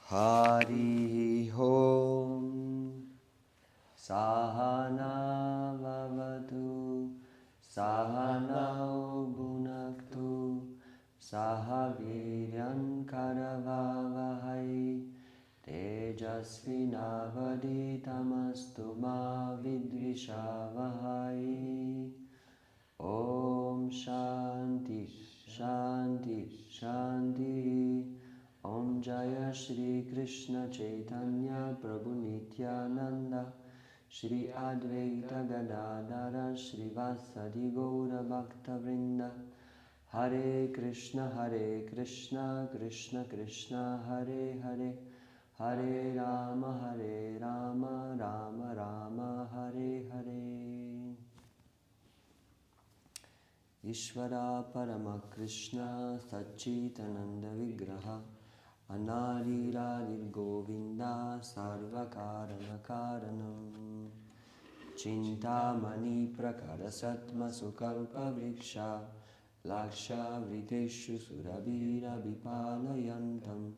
Hari Om Sahana Vavatu Sahanao Bhunaktu Sahaviryan Karavavahai Tejasvinavaditamastu ma vidvishavahai. Om Shanti Shanti Shanti. Om Jaya Shri Krishna Chaitanya Prabhu Nityananda Shri Advaita Gadadara Shri Vasadi Gaura Bhakta Vrinda. Hare Krishna Krishna Krishna Hare Hare, Hare Rama Rama Rama Hare Hare. Ishvara Parama Krishna Sachitananda Vigraha Anariradir Govinda Sarvakarana Karanam Chintamani Prakara Satma Sukalpa Vriksha Laksha Vriteshu Surabhira Vipalayantam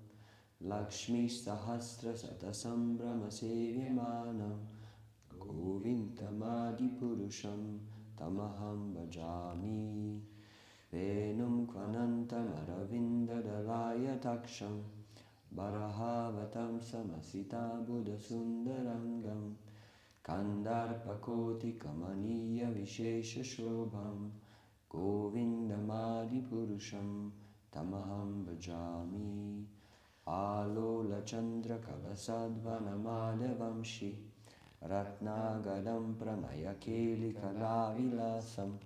Lakshmi Sahasra Satasam Brahma Sevyamanam Govindamadi Purusham Tamaham Bhajami Venum Kvanantam Aravinda Dalaya Taksham Barahavatam Samasita Buddha Sundarangam Kandarpakoti Kamaniya Vishesha Shobham Govindamadi Purusham Tamaham Bhajami Alola Chandra Kalasadvanamala Vamshi Ratnagadam Pranaya Keli Kalavilasam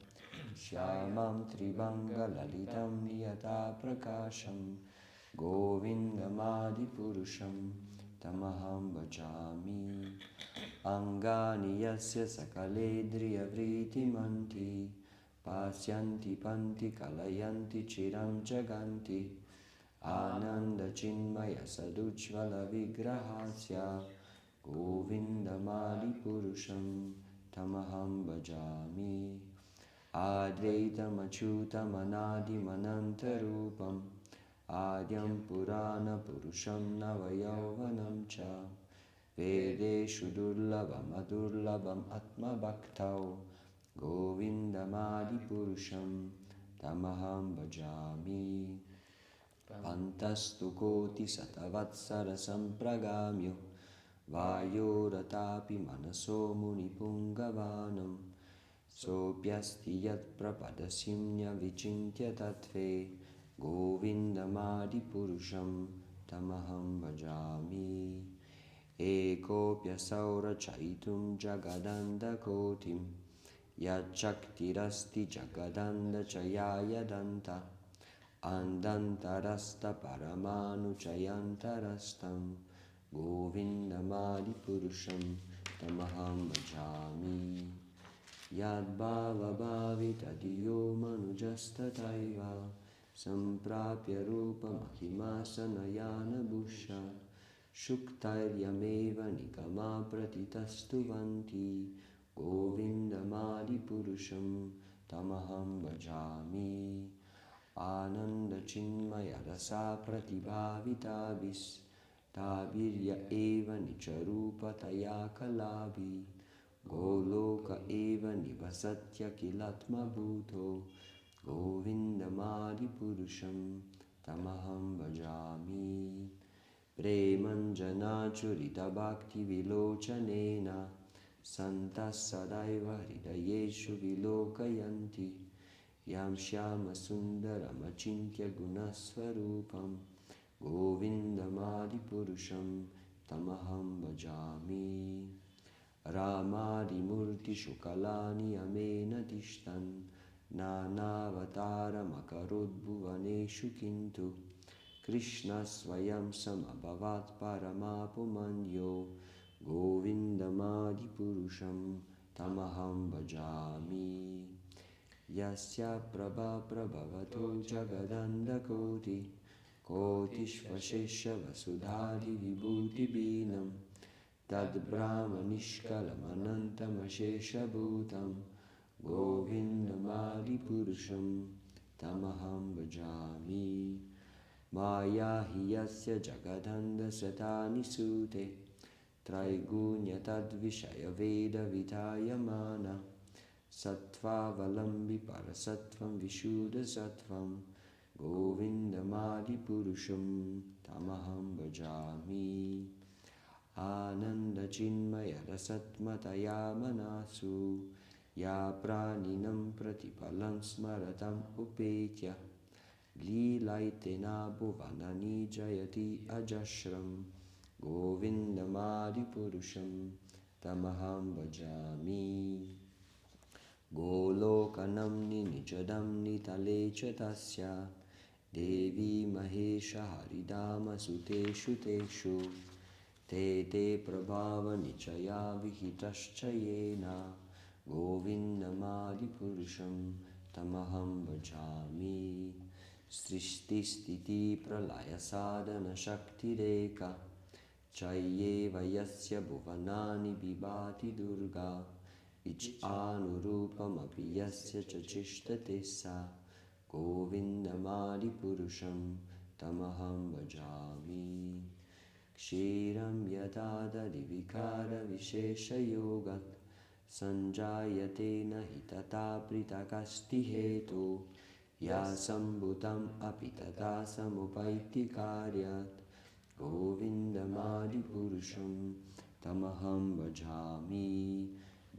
Shyamam Tribanga Lalitam Niyata Prakasham Govindamadi Purusham Tamaham Bhajami Angani Yasya Sakaledriya Vriti Manti Pasyanti Panti Kalayanti Chiram Jaganti Ananda Chinmaya Sadujvala Vigrahasya Govindamadi Purusham Tamaham Bhajami Advaitam Achyutam Anadim Anantarupam Adyam Purana Purusham Navayauvanam Cha Vedeshu Durlabam Adurlabam Atma Bhaktau Govindamadi Purusham Tamaham Bhajami Pantastu Koti Satavatsara Sampragamyo Vayoratapi Manaso Munipungavanam Sopyasti Yat Prapadasimnya Vichintya Tatve Govindamadi Purusham Tamaham Bhajami Ekopya Saura Chaitum Jagadanda Kotim Yachaktirasti Jagadanda Chayaya Danta Andantarasta Paramanu Chayantarastam Govindamadi Purusham Tamaham Bhajami Yad Bhava Bhavita Diyo Manujastataiva Samprapya Rupa Mahimasanayana Bhusha Shuktaryameva Nikama Pratitastuvanti Govindamadi Purusham Tamaham Bhajami Ananda Chinmaya Rasa Pratibhavitabis Tabirya Eva Nicharupa Taya Kalabi Goloka Eva Nivasatya Kilatma Bhuto Govindamadi Purusham Tamaham Bhajami Premanjana Churita Bhakti Vilochanena Santas Sadaiva Hridayeshu Vilokayanti Yam Shyama Sundaram Achintya Gunaswarupam Govindamadi Purusham Tamaham Bhajami Ramadi Murti Shukalani Amena Tishtan Nanavatara Makarudbhuvaneshu Kintu Krishna Swayam Samabhavat Paramapumanyo Govindamadi Purusham Tamaham Bhajami Yasya Prabha Prabhavato Jagadanda Koti Kotishvashesha Vasudhari Vibhuti Binam Tad Brahma Nishkalam Anantam Ashesha Bhutam Govindamadi Purusham Tamaham Bhajami Maya hi yasya jagadanda satani sute Traigunya tadvishaya veda vitayamana Sattva valambi parasattvam vishuddha sattvam Govindamadi purusham tamaham bhajami Ananda chinmaya rasatmataya manasu Ya praninam pratipalam smaratam upetya Lilaitena bhuvanani jayati ajashram Govindamadi purusham tamaham bhajami Golokanam nijadam nitale chatasya Devi mahesha haridama suteshu teshu Te te prabhava nichaya vihitascha yena Govindamadi purusham tamaham bhajami Srishti stiti pralaya sadhana shakti reka Chayeva yasya bhuvanani bibhati durga Ichanurupam api yasya chachishtate sa Govindamadi purusham tamaham bhajami Kshiram yatadadi vikara vishesha yogat Sanjayate nahi tata pritakasti hetu Yasambhutam api tata samupaiti karyat Govindamadi purusham tamaham bhajami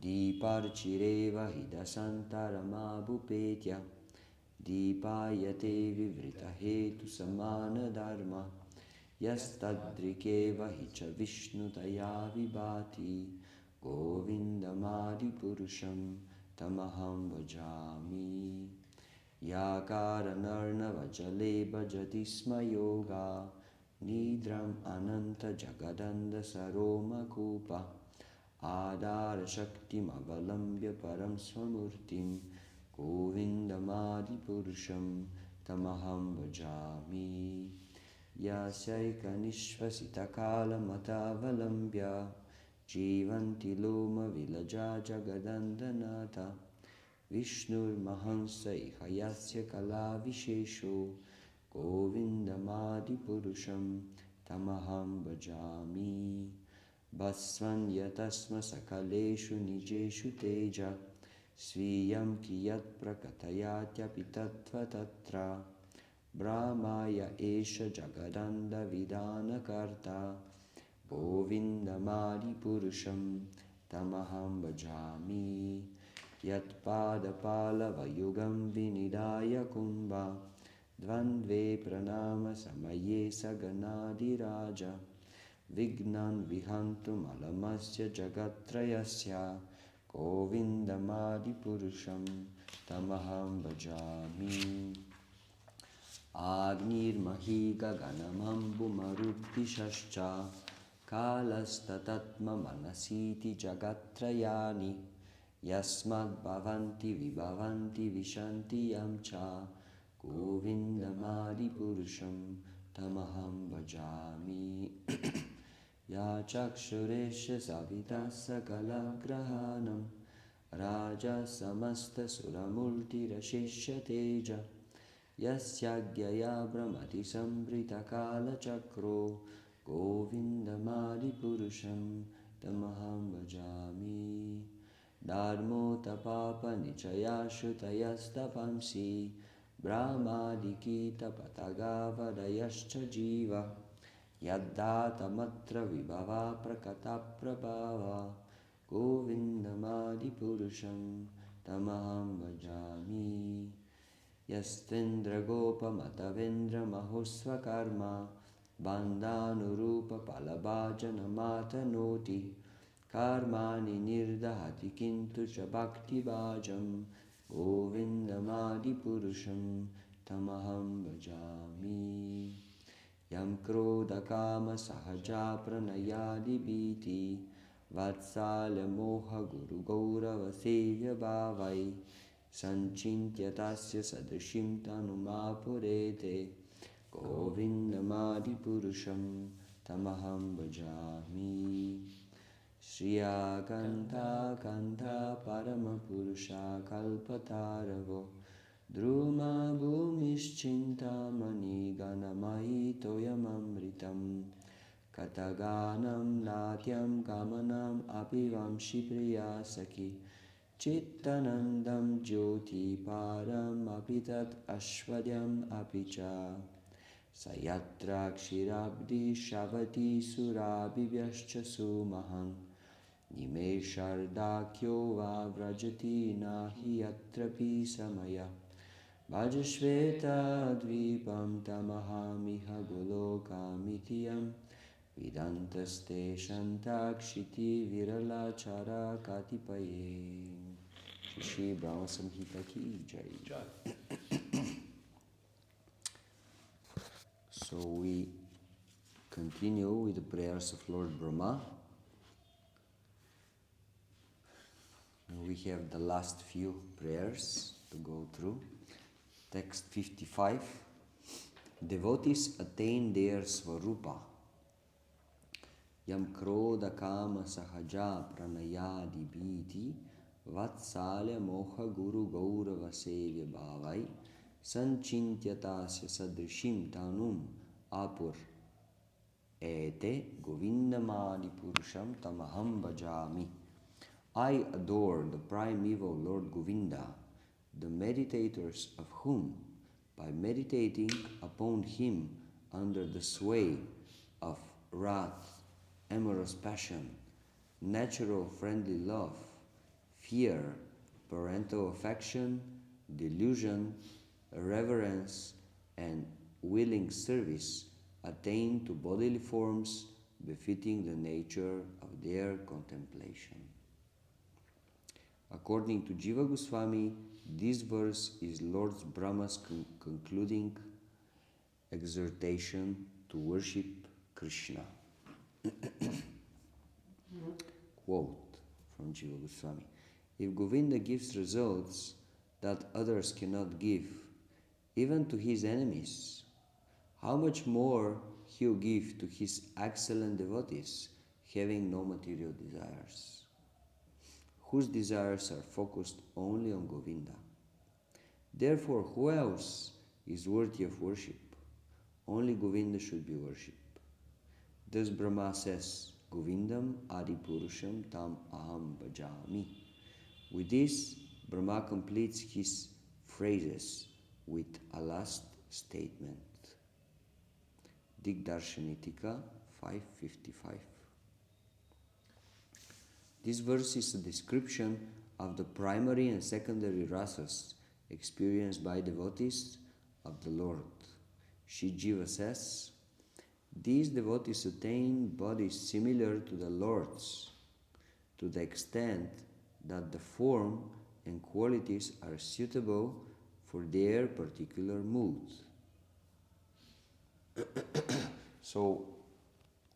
Deeparchireva hidasantaramabhupetya Deepayate vivrita hetu samana dharma Yastadrikeva hicha vishnutaya vibhati Govindamadi purusham tamaham bhajami Yakaranarnava jale bhajati sma yoga Nidram ananta jagadanda saroma kupa Adara shaktim avalambya param swamurtim Govindamadi purusham tamaham bhajami Yasyaika nishvasita kala matavalambya Jivanti loma vilaja jagadandanata Vishnur mahansa iha yasya kala vishesho Govindamadi purusham tamaham bhajami Basvan yatasma sakaleshu nijeshu teja Sviyam kiyat prakatayatyapi tattva tatra Brahmaya esha jagadanda vidana karta Govindamadi purusham tamaham bhajami Yat pada palava yugam vinidaya kumbha Dvandve pranama samaye saganadi raja Vignan vihantu malamasya jagatrayasya Govindamadi purusham tamaham bhajami Agnir mahi gaganamambu maruddhishascha Kalastatatma manasiti jagatrayani Yasmad bhavanti vibhavanti vishanti yamcha Govindamadi purusham tamaham bhajami Ya chakshuresha savitasa kalagrahanam Raja samasta suramulti rashesha teja Yasyagyaya brahmati sambrita kala chakro Govindamadi purusham tamaham bhajami Dharmo tapapa nichaya shutayastapamsi Brahmadikita patagavadayascha jiva Yaddata matra vibhava prakata prabhava Govindamadi purusham tamaham bhajami Yastvendra gopa matavendra mahosva karma Bandhanurupa palabhajana matanoti Karmani nirdahati kintu cha bhakti bhajam Govindamadi purusham tamaham bhajami Yam krodha kama sahaja pranayadi biti Vatsalya moha guru gaurava sevya bhavai Sanchintya tasya sadrishim tanumapurete Govindamadi purusham tamaham bhajami Shriya Kanta Kanta Parama Purusha Kalpataravo Druma bhumischintamani ganamahi toyamamritam Kataganam natyam kamanam apivamshi priya sakhi Chittanandam jyoti param apitat ashvadyam apicha Sayatra kshirabdi shavati surabhivyascha sumaham Nimeshardakyo va vrajati nahi atrapi samaya Vajashveta dvipam tamahamiha golokamitiyam Vidantaste shantakshiti viralachara katipaye. Shri Brahma Samhita ki jai. So we continue with the prayers of Lord Brahma. We have the last few prayers to go through. Text 55. Devotees attain their Svarupa. Yam krodha kama sahaja pranayadi bhiti vatsalya moha guru gaurava sevya bhavai sanchintyasya sadrishim tanum apur ete govindamadi purusham tamaham bhajami. I adore the primeval Lord Govinda, the meditators of whom, by meditating upon him under the sway of wrath, amorous passion, natural friendly love, fear, parental affection, delusion, reverence, and willing service attain to bodily forms befitting the nature of their contemplation. According to Jiva Goswami, this verse is Lord Brahma's concluding exhortation to worship Krishna. Quote from Jiva Goswami. If Govinda gives results that others cannot give, even to his enemies, how much more he will give to his excellent devotees, having no material desires, whose desires are focused only on Govinda. Therefore, who else is worthy of worship? Only Govinda should be worshipped. Thus Brahma says, Govindam Adipurusham Tam Aham Bhajami. With this, Brahma completes his phrases with a last statement. Digdarshanitika 555. This verse is a description of the primary and secondary rasas experienced by devotees of the Lord. Shri Jiva says, these devotees attain bodies similar to the Lord's, to the extent that the form and qualities are suitable for their particular mood. So,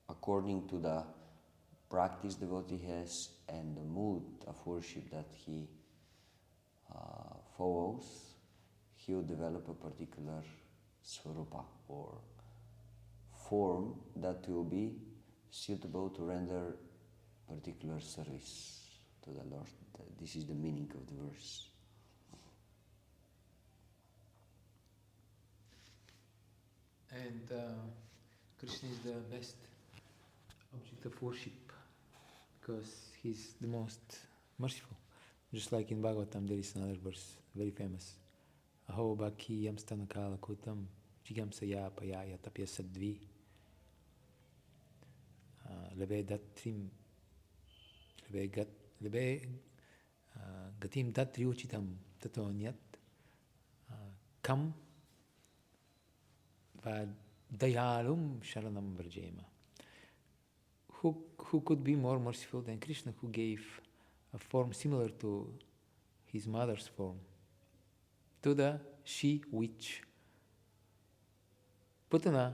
according to the practice devotee has and the mood of worship that he follows, he will develop a particular swarupa or form that will be suitable to render particular service to the Lord. This is the meaning of the verse. And Krishna is the best object of worship because he's the most merciful. Just like in Bhagavatam, there is another verse, very famous. Aho bhakhi yam stanakala kutam jigam saya payaya tapya sadvi lebe datrim lebe gatim datri uchitam tatonyat kam vadayalum sharanam varjema. Who could be more merciful than Krishna, who gave a form similar to his mother's form to the she-witch Putana,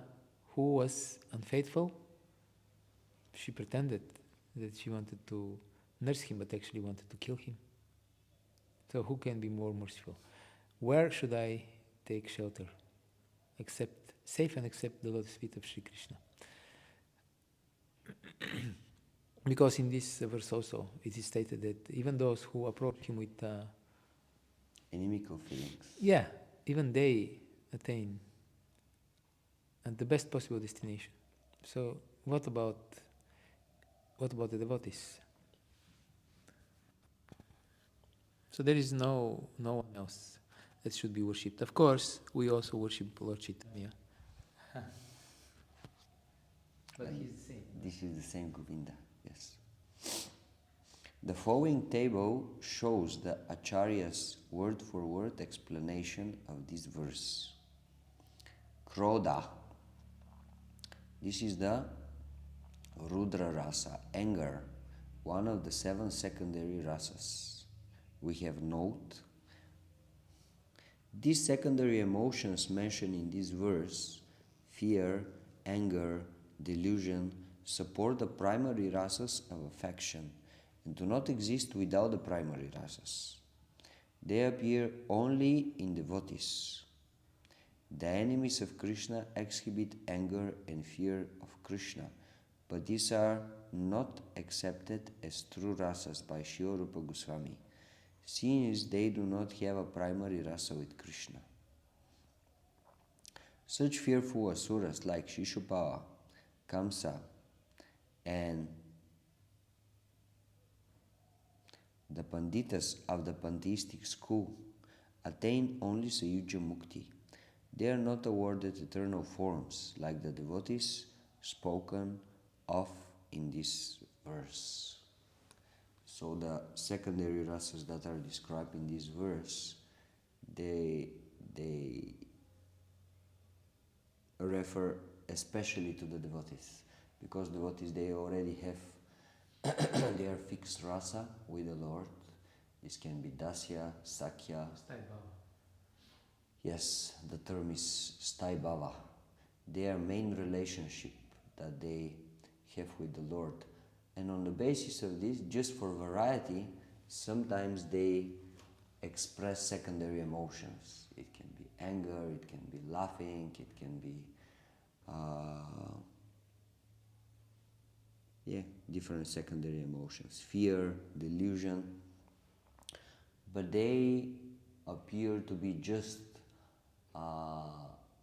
who was unfaithful? She pretended that she wanted to nurse him, but actually wanted to kill him. So who can be more merciful? Where should I take shelter? Safe and accept the lotus feet of Sri Krishna. Because in this verse also it is stated that even those who approach him with inimical feelings. Yeah, even they attain at the best possible destination. So what about the devotees? So there is no one else that should be worshipped. Of course, we also worship Lord Chaitanya. But he's the same. This is the same Govinda, yes. The following table shows the Acharya's word-for-word explanation of this verse. Krodha. This is the Rudra rasa, anger, one of the 7 secondary rasas. We have note. These secondary emotions mentioned in this verse, fear, anger, delusion, support the primary rasas of affection and do not exist without the primary rasas. They appear only in devotees. The enemies of Krishna exhibit anger and fear of Krishna, but these are not accepted as true rasas by Srila Rupa Goswami, since they do not have a primary rasa with Krishna. Such fearful asuras like Shishupala, Kamsa, and the Panditas of the pantheistic school attain only Sayuja Mukti. They are not awarded eternal forms like the devotees spoken of in this verse. So the secondary rasas that are described in this verse, they refer especially to the devotees, because devotees, they already have their fixed rasa with the Lord. This can be Dasya, Sakya. Yes, the term is Sthai Bhava. Their main relationship that they have with the Lord. And on the basis of this, just for variety, sometimes they express secondary emotions. It can be anger, it can be laughing, it can be different secondary emotions, fear, delusion, but they appear to be just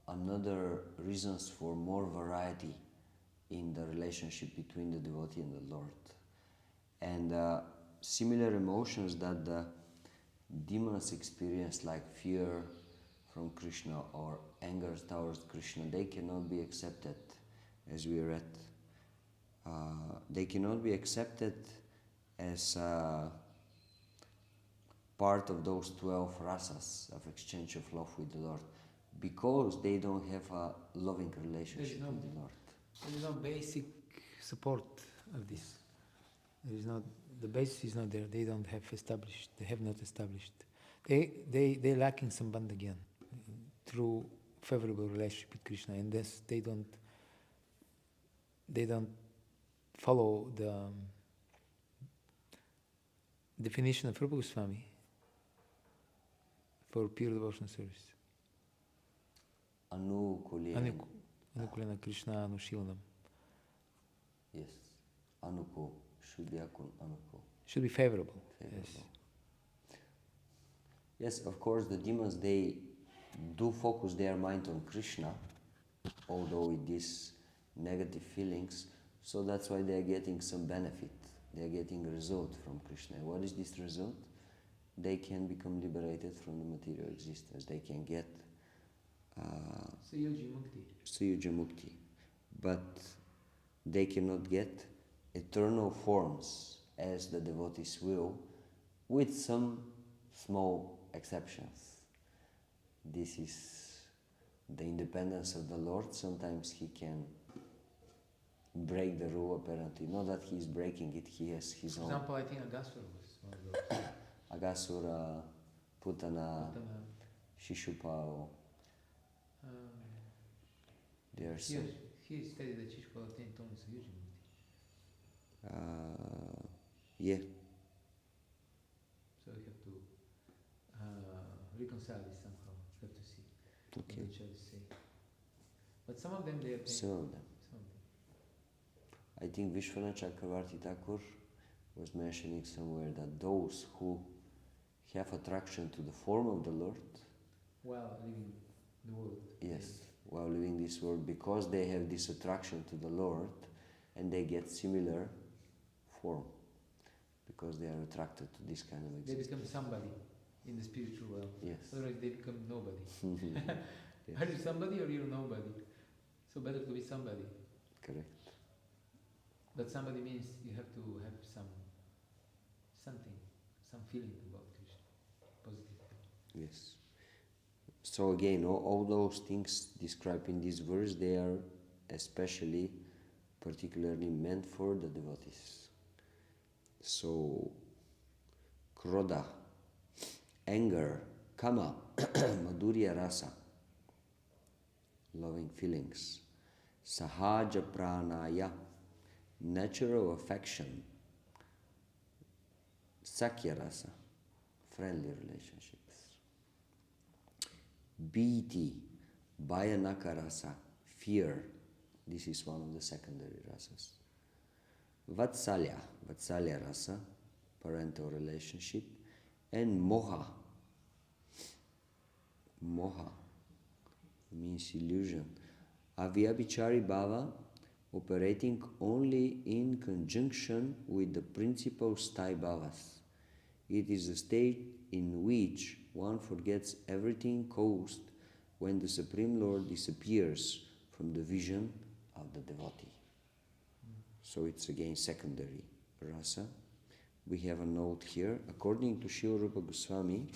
another reasons for more variety in the relationship between the devotee and the Lord. And similar emotions that the demons experience, like fear from Krishna or anger towards Krishna, they cannot be accepted, as we read. They cannot be accepted as part of those 12 rasas of exchange of love with the Lord, because they don't have a loving relationship with the Lord. There is no basic support of this. There is not, the basis is not there. They don't have established. They have not established. They're lacking sambandha gyan through favorable relationship with Krishna, and thus they don't follow the definition of Rupa Goswami for pure devotional service. Anukulena Krishna Anushilanam. Yes, Anuko should be Anuko. Should be favorable. Yes, of course, the demons, they do focus their mind on Krishna, although with these negative feelings, so that's why they are getting some benefit. They are getting a result from Krishna. And what is this result? They can become liberated from the material existence. They can get Sayuja Mukti. But they cannot get eternal forms as the devotees will, with some small exceptions. This is the independence of the Lord. Sometimes he can break the rule, apparently. Not that he is breaking it, he has his own. For example, I think Agasura was one of those. Agasura, Putana, Shishupal. There are some. He stated that Shishupal attained only Sayuja Mukti. Yeah. So we have to reconcile this somehow. We have to see what the church say. But some of them they attain. Some of them. I think Vishwanath Chakravarti Thakur was mentioning somewhere that those who have attraction to the form of the Lord. While living the world. Yes, while living this world, because they have this attraction to the Lord, and they get similar form, because they are attracted to this kind of existence. They become somebody in the spiritual world. Yes. Otherwise they become nobody. Yes. Are you somebody or you're nobody? So better to be somebody. Correct. But somebody means you have to have something, some feeling about Krishna, positive. Yes. So again, all those things described in this verse, they are especially, particularly meant for the devotees. So, krodha, anger, kama, madhurya rasa, loving feelings, sahaja pranaya, natural affection, sakya rasa, friendly relationships, bhiti, bhayanaka rasa, fear, this is one of the secondary rasas, vatsalya rasa, parental relationship, and moha means illusion, avyabhichari bhava, operating only in conjunction with the principal sthai bhavas. It is a state in which one forgets everything caused when the Supreme Lord disappears from the vision of the devotee. So it's again secondary rasa. We have a note here. According to Srila Rupa Goswami,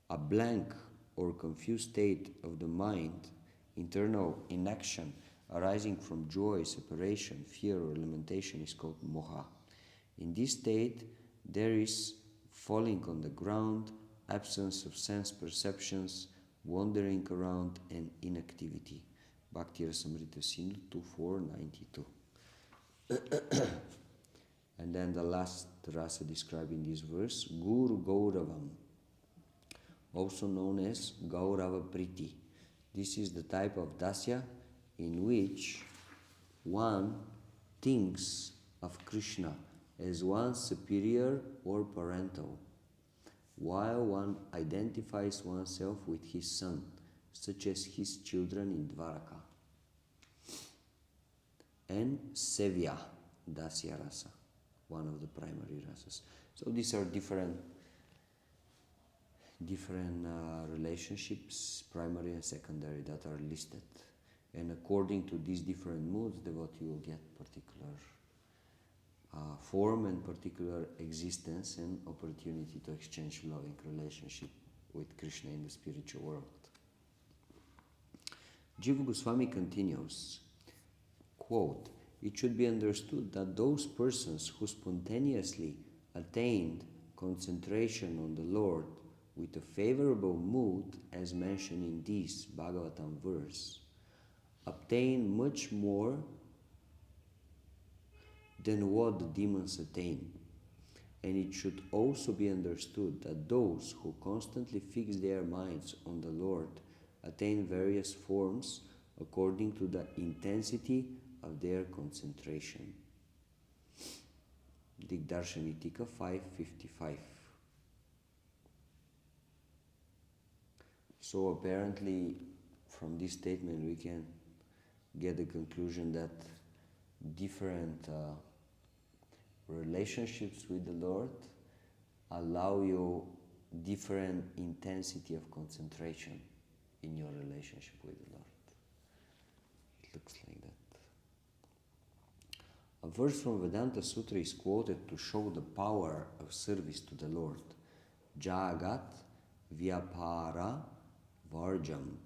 a blank or confused state of the mind, internal inaction arising from joy, separation, fear, or lamentation is called moha. In this state, there is falling on the ground, absence of sense perceptions, wandering around, and inactivity. Bhakti Rasamrita Sindhu 2492. And then the last rasa described in this verse, Guru Gauravam, also known as Gaurava Priti. This is the type of dasya in which one thinks of Krishna as one superior or parental, while one identifies oneself with his son, such as his children in Dvaraka. And Sevya Dasya Rasa, one of the primary rasas. So these are different relationships, primary and secondary, that are listed. And according to these different moods, devotee will get particular form and particular existence and opportunity to exchange loving relationship with Krishna in the spiritual world. Jiva Goswami continues, quote, it should be understood that those persons who spontaneously attained concentration on the Lord with a favorable mood, as mentioned in this Bhagavatam verse, obtain much more than what the demons attain. And it should also be understood that those who constantly fix their minds on the Lord attain various forms according to the intensity of their concentration. Digdarshanitika 555. So apparently from this statement we can get the conclusion that different relationships with the Lord allow you different intensity of concentration in your relationship with the Lord. It looks like that. A verse from Vedanta Sutra is quoted to show the power of service to the Lord. Jagat Vyapara Varjam.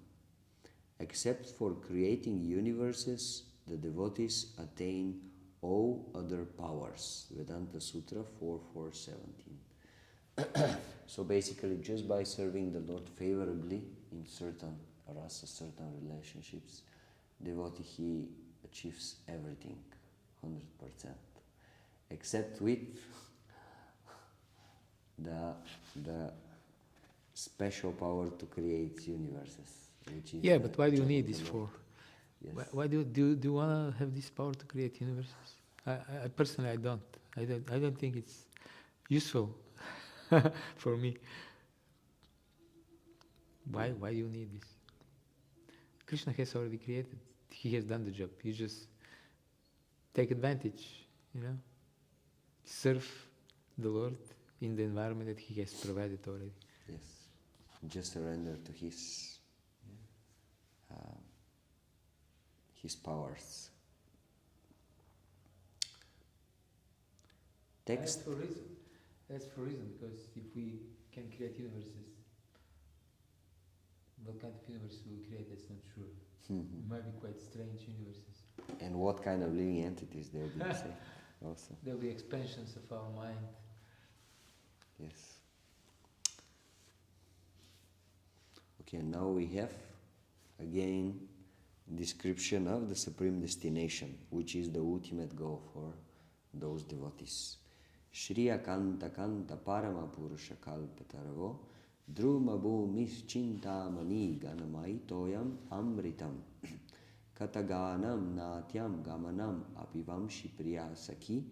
Except for creating universes, the devotees attain all other powers. Vedanta Sutra 4.4.17. So basically, just by serving the Lord favorably in certain rasas, certain relationships, devotee, he achieves everything, 100%. Except with the special power to create universes. Which is but why do you need this for? Yes. Why do you want to have this power to create universes? I personally, I don't think it's useful. for me. Why do you need this? Krishna has already created. He has done the job. You just take advantage, serve the Lord in the environment that He has provided already. Yes, just surrender to His powers. Text. That's for reason. That's for reason, because if we can create universes, what kind of universe we will create, that's not sure. It might be quite strange universes. And what kind of living entities there will be, say, also. There will be expansions of our mind. Yes. Okay, now we have again description of the supreme destination, which is the ultimate goal for those devotees. Shriya Kanta Kanta Parama Purusha Kalpataravo Druma Bhumis Chintamani Ganamai Toyam Amritam Kataganam Natyam Gamanam Apivam Shipriya Saki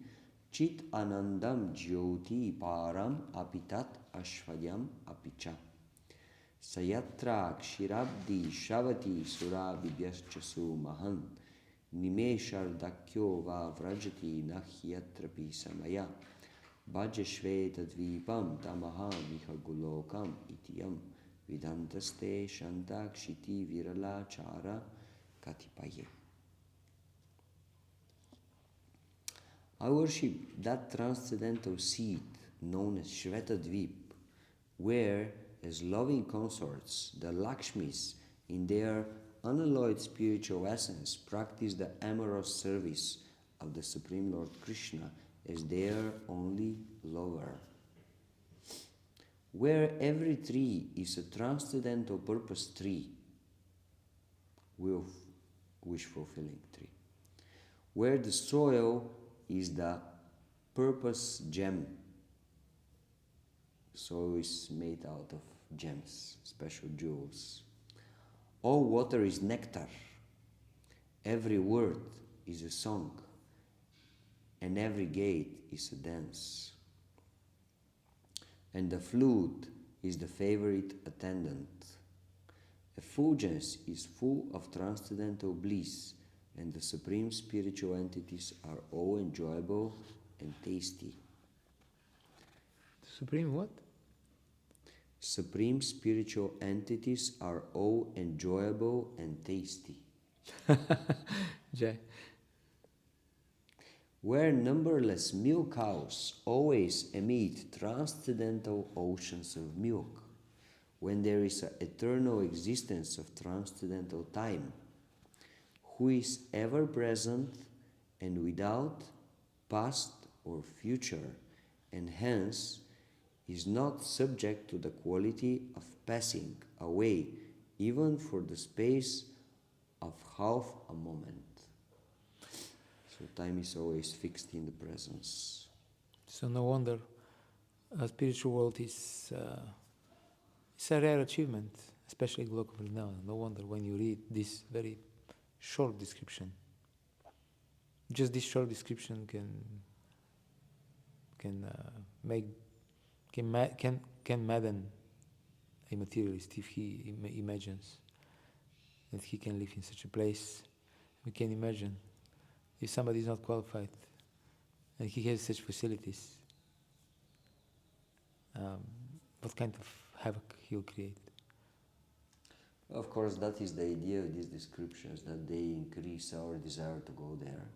Chit Anandam Jyoti Param Apitat Ashvadyam Apicha Sayatra Kshirabdi Shavati Surabhibhyaschasu Mahan Nimeshardakyo Va Vrajati Nahyatrapi Samaya Bhajashvetadvipam Tamaha Vihagulokam Itiyam Vidantaste Shantakshiti Virala Chara Katipaye. I worship that transcendental seat known as Shvetadvip, where, as loving consorts, the Lakshmis, in their unalloyed spiritual essence, practice the amorous service of the Supreme Lord Krishna as their only lover. Where every tree is a transcendental purpose tree, wish-fulfilling tree. Where the soil is the purpose gem. Soil is made out of gems, special jewels. All water is nectar. Every word is a song. And every gate is a dance. And the flute is the favorite attendant. Effulgence is full of transcendental bliss, and the supreme spiritual entities are all enjoyable and tasty. Supreme what? Supreme spiritual entities are all enjoyable and tasty. Jai. Where numberless milk cows always emit transcendental oceans of milk, when there is an eternal existence of transcendental time, who is ever present and without past or future, and hence is not subject to the quality of passing away even for the space of half a moment. So time is always fixed in the presence. So no wonder a spiritual world is it's a rare achievement, especially globally now. No wonder when you read this very short description. Just this short description can madden a materialist if he imagines that he can live in such a place. We can imagine if somebody is not qualified and he has such facilities, what kind of havoc he'll create. Of course, that is the idea of these descriptions, that they increase our desire to go there.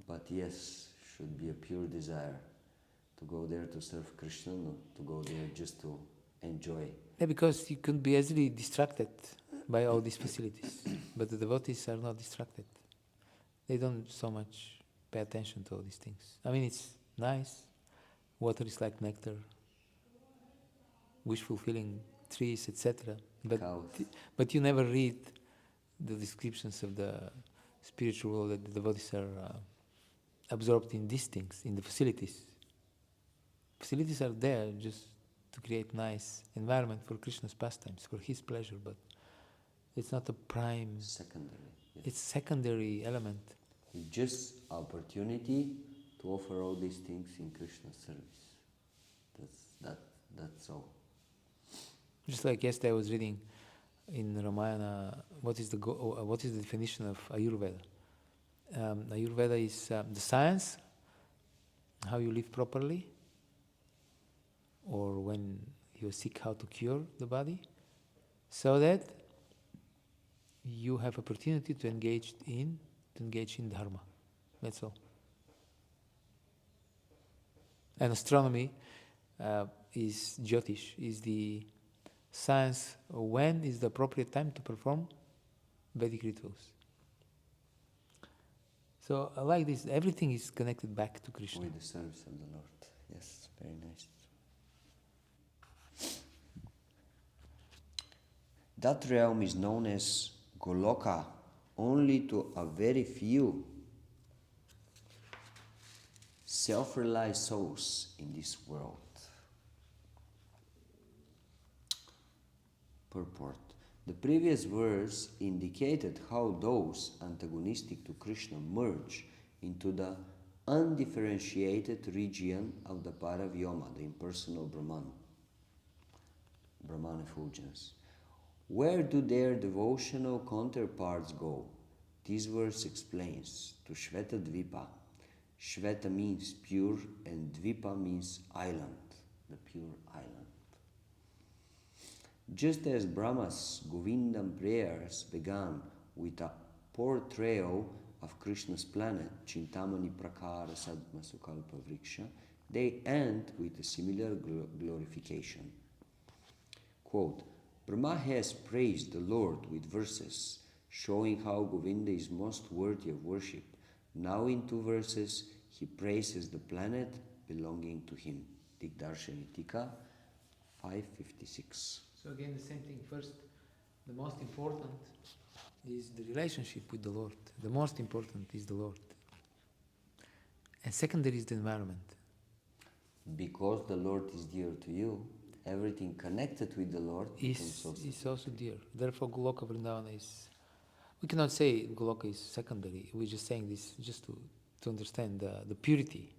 But yes, should be a pure desire to go there to serve Krishna, not to go there just to enjoy. Yeah, because you can be easily distracted by all these facilities, but the devotees are not distracted. They don't so much pay attention to all these things. I mean, it's nice. Water is like nectar. Wish-fulfilling trees, etc. But you never read the descriptions of the spiritual world that the devotees are absorbed in these things, in the facilities. Facilities are there just to create nice environment for Krishna's pastimes, for his pleasure, but it's not a prime... Secondary. Yes. It's secondary element. It's just opportunity to offer all these things in Krishna's service. That's That's so. Just like yesterday I was reading in Ramayana, what is the definition of Ayurveda? Ayurveda is the science, how you live properly, or when you're sick, how to cure the body, so that you have opportunity to engage in dharma. That's all. And astronomy is Jyotish, is the science of when is the appropriate time to perform Vedic rituals. So I like this. Everything is connected back to Krishna. With the service of the Lord. Yes, very nice. That realm is known as Goloka only to a very few self-realized souls in this world. Purport. The previous verse indicated how those antagonistic to Krishna merge into the undifferentiated region of the Paravyoma, the impersonal Brahman, Brahman effulgence. Where do their devotional counterparts go? This verse explains to Shveta Dvipa. Shveta means pure and Dvipa means island, the pure island. Just as Brahma's Govindam prayers began with a portrayal of Krishna's planet, Chintamani Prakara Sadma Sukalpa Vriksha, they end with a similar glorification. Quote, Brahma has praised the Lord with verses showing how Govinda is most worthy of worship. Now in 2 verses, he praises the planet belonging to him. Digdarshani Tika 556. So again, the same thing. First, the most important is the relationship with the Lord. The most important is the Lord. And second, there is the environment. Because the Lord is dear to you, everything connected with the Lord is also dear. Therefore, Goloka Vrindavana is... We cannot say Goloka is secondary. We're just saying this just to understand the purity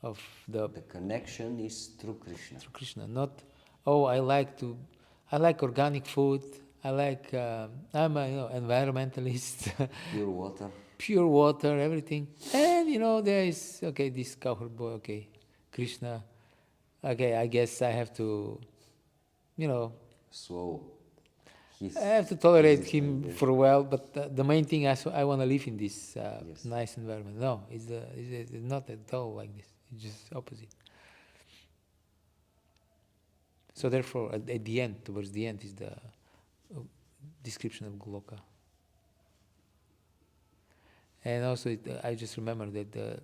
of the... The connection is through Krishna. Through Krishna. Not, I like organic food. I'm a environmentalist. Pure water. Pure water, everything. And there is this cowherd boy. Krishna. I guess I have to, So I have to tolerate him for a while. But the main thing I want to live in this nice environment. No, it's not at all like this. It's just opposite. So therefore, at the end, towards the end, is the description of Goloka. And also, I just remember that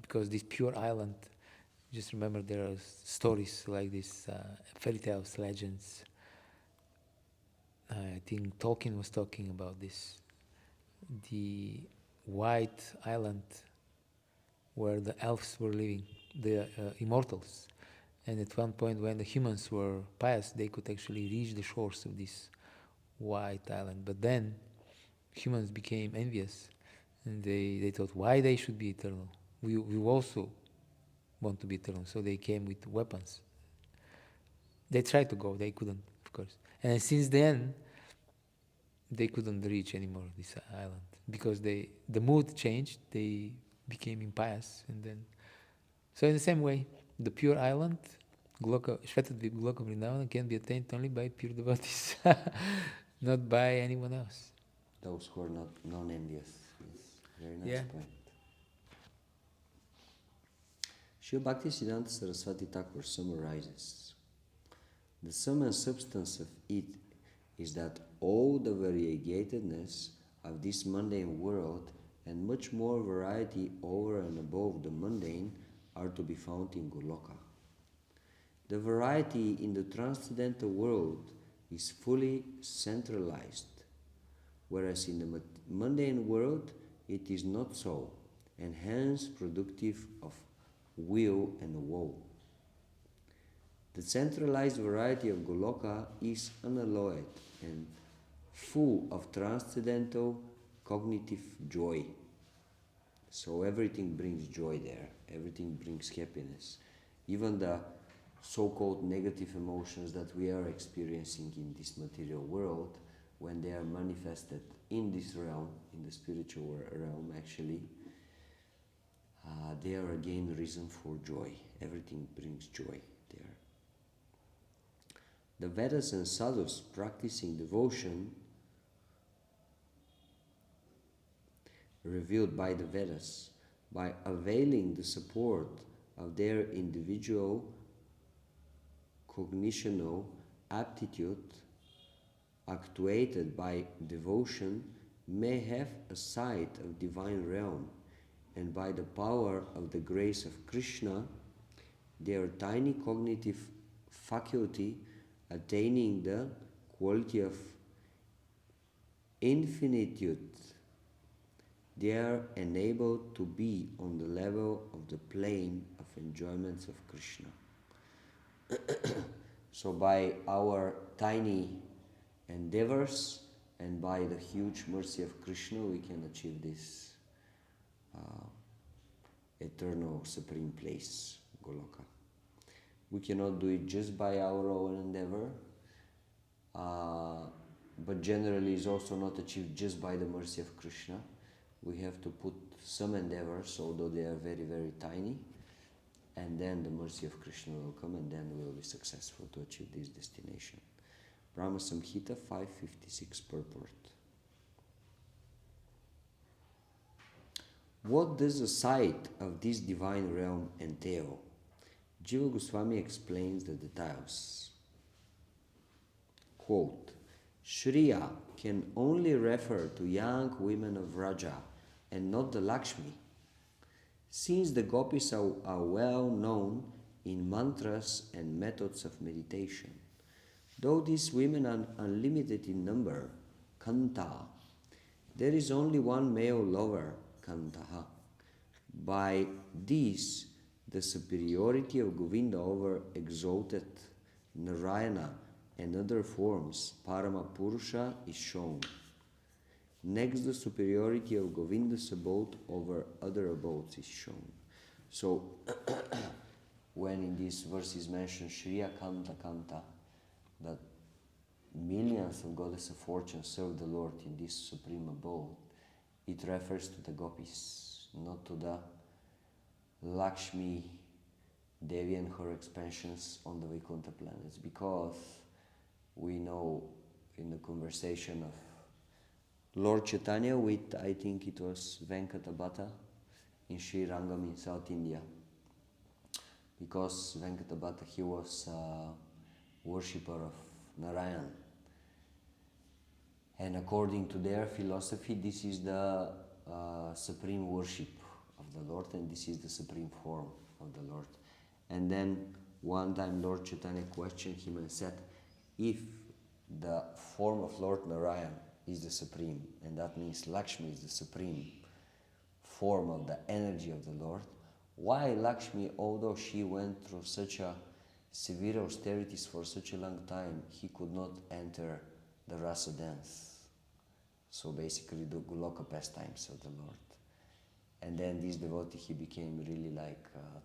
because this pure island, just remember there are stories like this, fairy tales, legends. I think Tolkien was talking about this. The white island where the elves were living, the immortals. And at one point when the humans were pious, they could actually reach the shores of this white island. But then humans became envious and they thought why they should be eternal. We also want to be eternal. So they came with weapons. They tried to go, they couldn't, of course. And since then, they couldn't reach anymore this island because the mood changed, they became impious. And then, so in the same way, the pure island, Shvetadvip Goloka Vrindavana, can be attained only by pure devotees, not by anyone else. Those who are not non-envious. Yes, very nice point. Srila Bhaktisiddhanta Saraswati Thakur summarizes, the sum and substance of it is that all the variegatedness of this mundane world and much more variety over and above the mundane are to be found in Goloka. The variety in the transcendental world is fully centralized, whereas in the mundane world it is not so, and hence productive of will and woe. The centralized variety of Goloka is unalloyed and full of transcendental cognitive joy. So everything brings joy there, everything brings happiness. Even the so-called negative emotions that we are experiencing in this material world, when they are manifested in this realm, in the spiritual realm actually, they are again reason for joy. Everything brings joy there. The Vedas and sadhus practicing devotion revealed by the Vedas, by availing the support of their individual cognitional aptitude, actuated by devotion, may have a sight of divine realm, and by the power of the grace of Krishna, their tiny cognitive faculty attaining the quality of infinitude, they are enabled to be on the level of the plane of enjoyments of Krishna. So by our tiny endeavors and by the huge mercy of Krishna, we can achieve this eternal supreme place, Goloka. We cannot do it just by our own endeavor, but generally is also not achieved just by the mercy of Krishna. We have to put some endeavors, although they are very, very tiny, and then the mercy of Krishna will come, and then we will be successful to achieve this destination. Brahma Samhita 556 purport. What does the sight of this divine realm entail? Jiva Goswami explains the details. Quote, Shriya can only refer to young women of Raja and not the Lakshmi, since the gopis are well known in mantras and methods of meditation. Though these women are unlimited in number, Kanta, there is only one male lover, Kantaha. By this, the superiority of Govinda over exalted Narayana and other forms, Parama Purusha, is shown. Next, the superiority of Govinda's abode over other abodes is shown. So, when in this verse is mentioned Shriya Kanta Kanta, that millions of goddesses of fortune serve the Lord in this supreme abode, it refers to the gopis, not to the Lakshmi Devi and her expansions on the Vaikuntha planets, because we know in the conversation of Lord Chaitanya with, I think it was Venkatabhata in Sri Rangam in South India, because Venkatabhata, he was a worshipper of Narayan, and according to their philosophy, this is the supreme worship of the Lord, and this is the supreme form of the Lord. And then one time Lord Chaitanya questioned him and said, if the form of Lord Narayan is the supreme, and that means Lakshmi is the supreme form of the energy of the Lord, why Lakshmi, although she went through such a severe austerities for such a long time, he could not enter the rasa dance? So basically the Goloka pastimes of the Lord. And then this devotee, he became really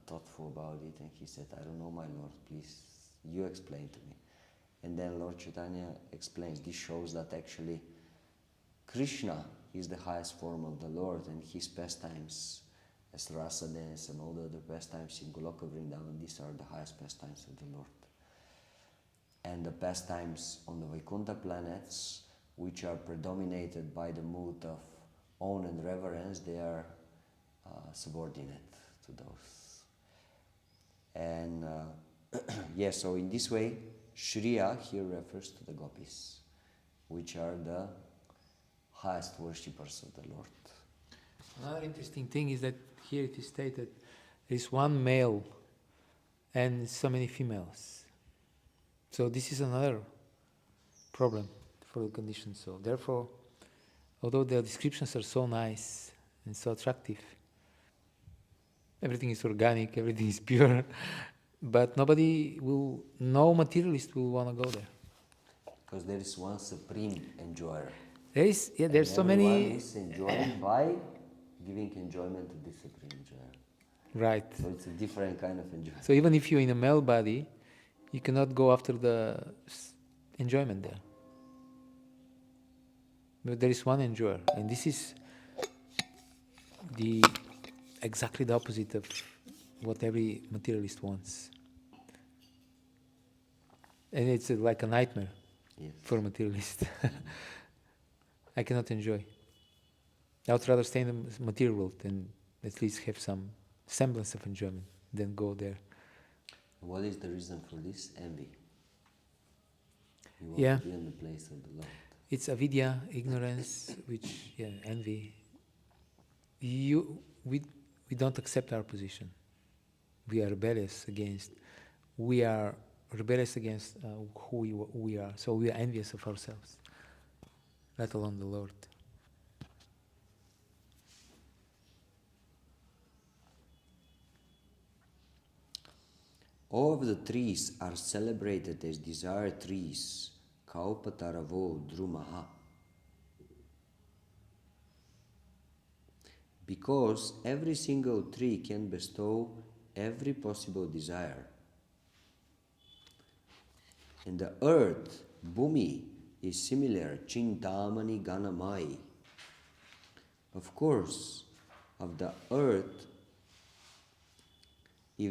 thoughtful about it, and he said, I don't know, my Lord, please, you explain to me. And then Lord Chaitanya explains, this shows that actually Krishna is the highest form of the Lord, and his pastimes as rasa dance and all the other pastimes in Goloka Vrindavan, these are the highest pastimes of the Lord. And the pastimes on the Vaikuntha planets, which are predominated by the mood of awe and reverence, they are subordinate to those. And so in this way, Shriya here refers to the gopis, which are the highest worshippers of the Lord. Another interesting thing is that here it is stated there is one male and so many females. So this is another problem for the condition. So therefore, although the descriptions are so nice and so attractive, everything is organic, everything is pure, but no materialist will want to go there. Because there is one supreme enjoyer. There's so many. Everyone is enjoyed by giving enjoyment to the supreme enjoyer. Right. So it's a different kind of enjoyment. So even if you're in a male body, You cannot go after the enjoyment there. But there is one enjoyer, and this is the exactly the opposite of what every materialist wants. And it's like a nightmare Yes. for a materialist. I cannot enjoy. I would rather stay in the material world and at least have some semblance of enjoyment than go there. What is the reason for this? Envy. You want Yeah. to be in the place of the Lord. It's avidya, ignorance, which, envy. We don't accept our position. We are rebellious against who we are. So we are envious of ourselves, let alone the Lord. All of the trees are celebrated as desire trees, Kaupataravo Drumaha. Because every single tree can bestow every possible desire. And the earth, Bhumi, is similar, Chintamani Ganamai. Of course, if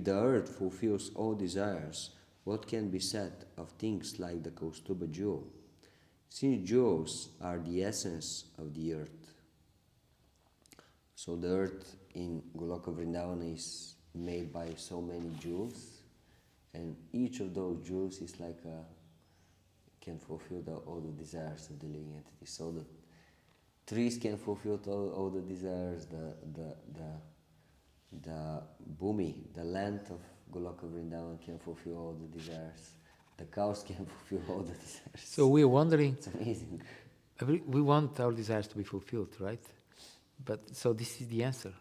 the earth fulfills all desires, what can be said of things like the Kaustuba jewel? Since jewels are the essence of the earth. So the earth in Goloka Vrindavan is made by so many jewels, and each of those jewels is like can fulfill all the desires of the living entity. So the trees can fulfill all the desires, the bhumi, the land of Goloka Vrindavan can fulfill all the desires. The cows can fulfill all the desires. So we are wondering. It's amazing. We want our desires to be fulfilled, right? But so this is the answer.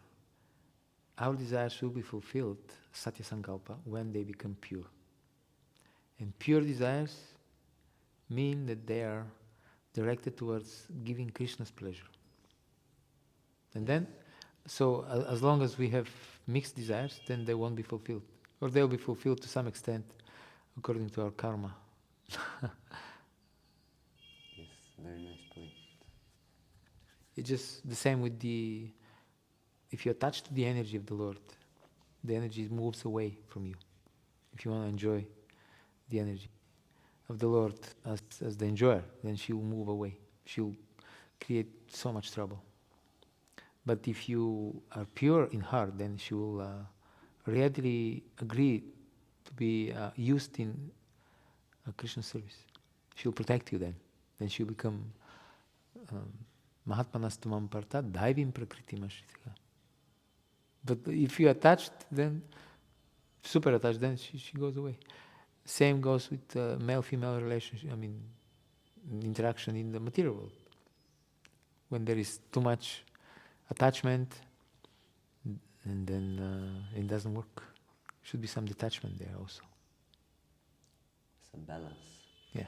Our desires will be fulfilled, Satya Sankalpa, when they become pure. And pure desires mean that they are directed towards giving Krishna's pleasure. And then, so as long as we have mixed desires, then they won't be fulfilled. Or they'll be fulfilled to some extent according to our karma. Yes, very nice point. It's just the same with if you're attached to the energy of the Lord, the energy moves away from you. If you want to enjoy the energy of the Lord as the enjoyer, then she will move away. She will create so much trouble. But if you are pure in heart, then she will readily agree to be used in Krishna service. She will protect you then. Then she will become Mahatmanastamam Parta Daivim Prakritim Ashritika. But if you're attached, then super attached, then she goes away. Same goes with male-female relationship, interaction in the material world. When there is too much attachment, and then it doesn't work. Should be some detachment there also. Some balance. Yeah.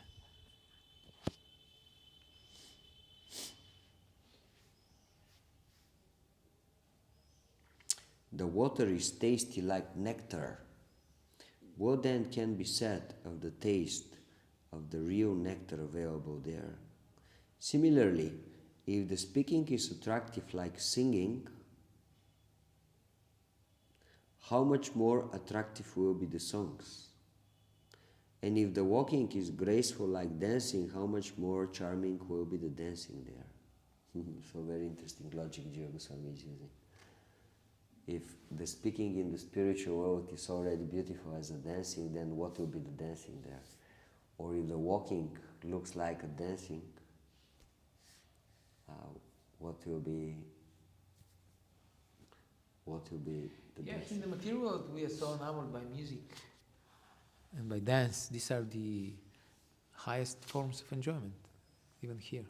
The water is tasty like nectar. What then can be said of the taste of the real nectar available there? Similarly, if the speaking is attractive like singing, how much more attractive will be the songs? And if the walking is graceful like dancing, how much more charming will be the dancing there? So very interesting logic Jiva Goswami is using. If the speaking in the spiritual world is already beautiful as a dancing, then what will be the dancing there? Or if the walking looks like a dancing, what will be the dancing? In the material world we are so enamored by music and by dance. These are the highest forms of enjoyment, even here.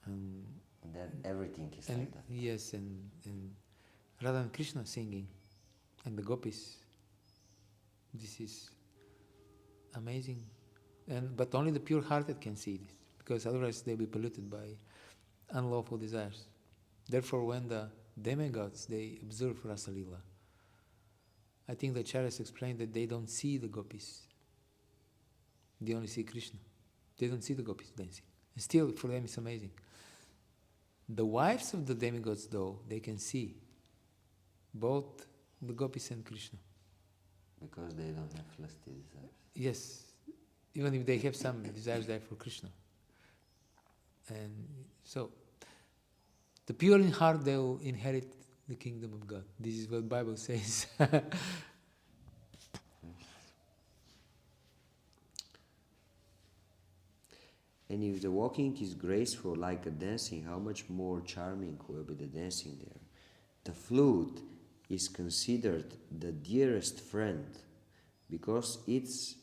And then everything is like that. Yes, and Radha and Krishna singing, and the gopis. This is amazing, but only the pure-hearted can see this, because otherwise they'll be polluted by unlawful desires. Therefore, when the demigods they observe Rasa Lila, I think the Acharyas explained that they don't see the gopis. They only see Krishna. They don't see the gopis dancing. And still, for them, it's amazing. The wives of the demigods, though, they can see both the gopis and Krishna. Because they don't have lusty desires. Yes, even if they have some desires there for Krishna. And so, the pure in heart, they will inherit the kingdom of God. This is what the Bible says. And if the walking is graceful like a dancing, how much more charming will be the dancing there? The flute is considered the dearest friend because its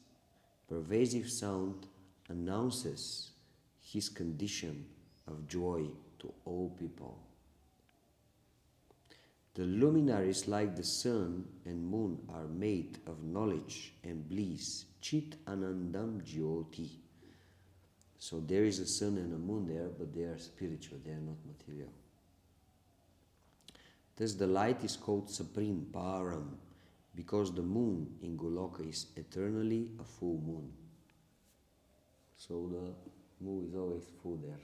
pervasive sound announces his condition of joy to all people. The luminaries like the sun and moon are made of knowledge and bliss, Chit Anandam Jyoti. So there is a sun and a moon there, but they are spiritual, they are not material. Thus the light is called supreme, Param, because the moon in Goloka is eternally a full moon. So the moon is always full there.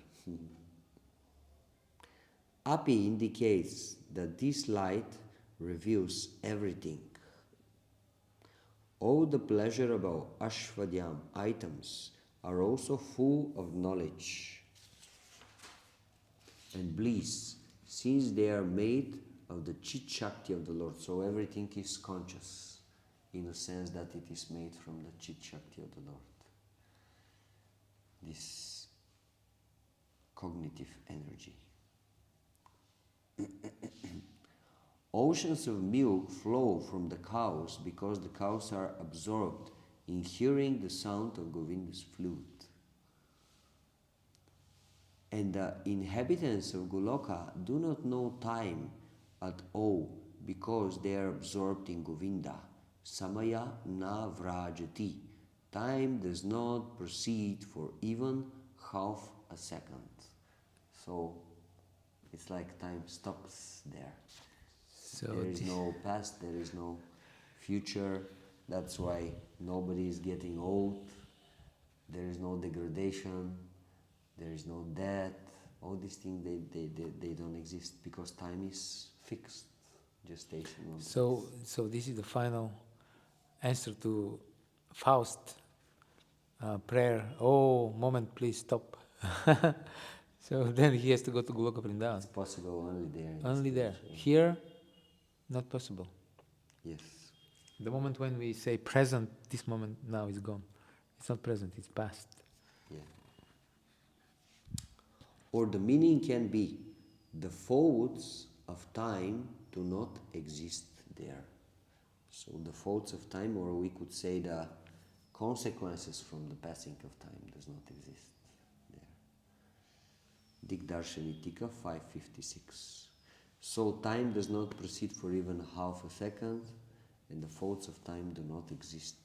Api indicates that this light reveals everything. All the pleasurable Ashvadyam items are also full of knowledge and bliss, since they are made of the Chit Shakti of the Lord. So everything is conscious, in the sense that it is made from the Chit Shakti of the Lord. This cognitive energy. Oceans of milk flow from the cows because the cows are absorbed in hearing the sound of Govinda's flute. And the inhabitants of Goloka do not know time at all because they are absorbed in Govinda. Samaya na vrajati. Time does not proceed for even half a second. So it's like time stops there. So there is no past, there is no future. That's why nobody is getting old. There is no degradation. There is no death. All these things, they don't exist because time is fixed. Gestation. So this is the final answer to Faust prayer. Oh, moment, please stop. So then he has to go to Goloka Vrindavan. It's possible only there. Only there. Here, not possible. Yes. The moment when we say present, this moment now is gone. It's not present, it's past. Yeah. Or the meaning can be, the faults of time do not exist there. So the faults of time, or we could say the consequences from the passing of time, does not exist there. Digdarshanitika 556. So time does not proceed for even half a second, and the faults of time do not exist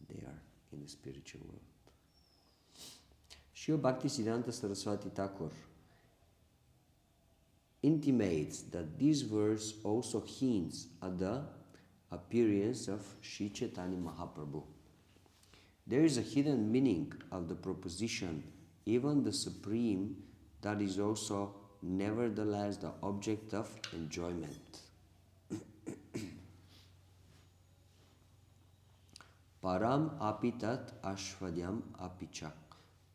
there in the spiritual world. Srila Bhaktisiddhanta Saraswati Thakur intimates that this verse also hints at the appearance of Sri Chaitanya Mahaprabhu. There is a hidden meaning of the proposition, even the supreme, that is also nevertheless the object of enjoyment. Param apitat ashvadyam apichak.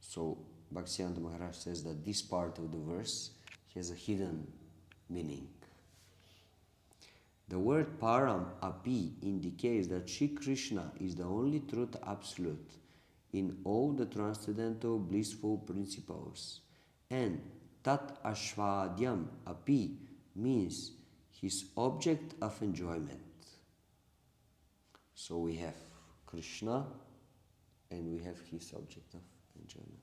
So Bhaktisiddhanta Maharaj says that this part of the verse has a hidden meaning. The word param api indicates that Sri Krishna is the only truth absolute in all the transcendental blissful principles, and tat ashvadyam api means his object of enjoyment. So we have Krishna and we have his object of enjoyment.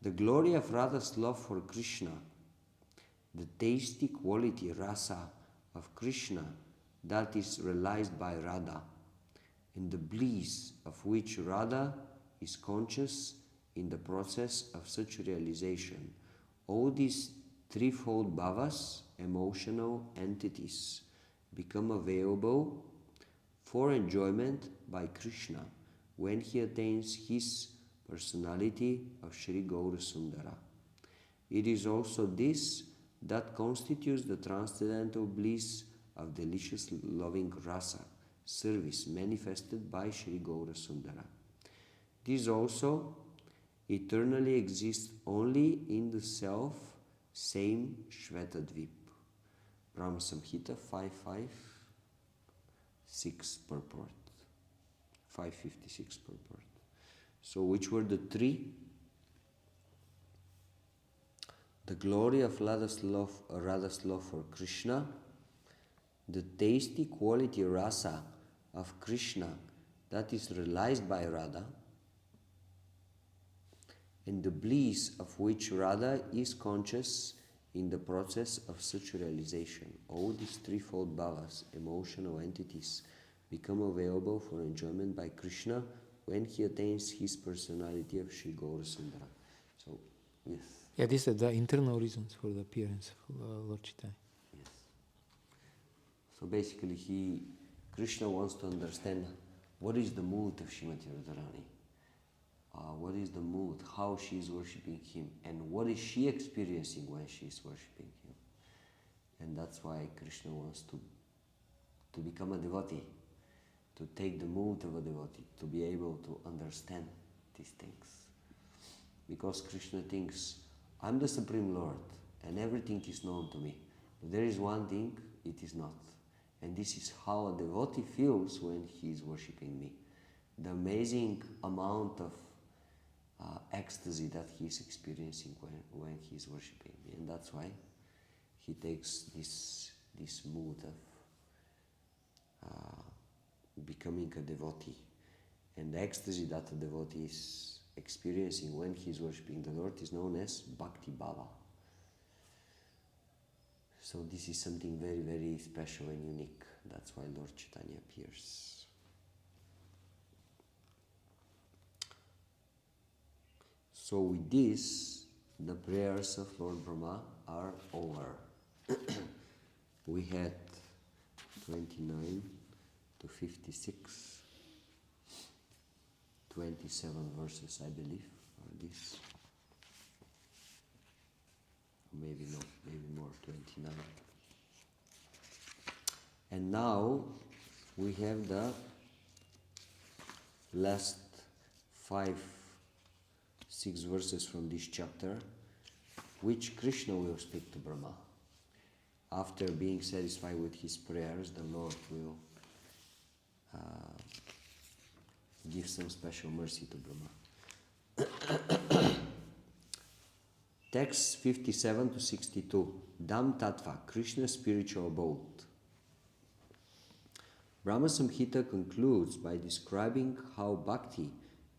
The glory of Radha's love for Krishna, the tasty quality rasa of Krishna that is realized by Radha, and the bliss of which Radha is conscious in the process of such realization. All these threefold bhavas, emotional entities, become available for enjoyment by Krishna when he attains his personality of Sri Gaura Sundara. It is also this that constitutes the transcendental bliss of delicious loving rasa, service manifested by Sri Gaura Sundara. This also eternally exists only in the self same Shvetadvip. Brahma Samhita 556 purport. 556 purport. So which were the three? The glory of Radha's love for Krishna, the tasty quality rasa of Krishna that is realized by Radha, and the bliss of which Radha is conscious in the process of such realization. All these threefold bhavas, emotional entities, become available for enjoyment by Krishna when he attains his personality of Sri Gaura Sundara. So, yes. Yeah, these are the internal reasons for the appearance of Lord Chaitanya. Yes. So basically, Krishna wants to understand what is the mood of Srimati Radharani. What is the mood, how she is worshipping him, and what is she experiencing when she is worshipping him. And that's why Krishna wants to become a devotee, to take the mood of a devotee, to be able to understand these things. Because Krishna thinks, I'm the Supreme Lord, and everything is known to me. But there is one thing, it is not. And this is how a devotee feels when he is worshipping me. The amazing amount of ecstasy that he is experiencing when he is worshipping me. And that's why he takes this mood of becoming a devotee. And the ecstasy that the devotee is experiencing when he is worshipping the Lord is known as Bhakti Bhava. So this is something very, very special and unique. That's why Lord Chaitanya appears. So with this, the prayers of Lord Brahma are over. We had 29 to 56, 27 verses, I believe, are this. Maybe not, maybe more, 29. And now we have the last 6 verses from this chapter, which Krishna will speak to Brahma. After being satisfied with his prayers, the Lord will give some special mercy to Brahma. Text 57 to 62. Dham Tattva, Krishna's spiritual abode. Brahma Samhita concludes by describing how bhakti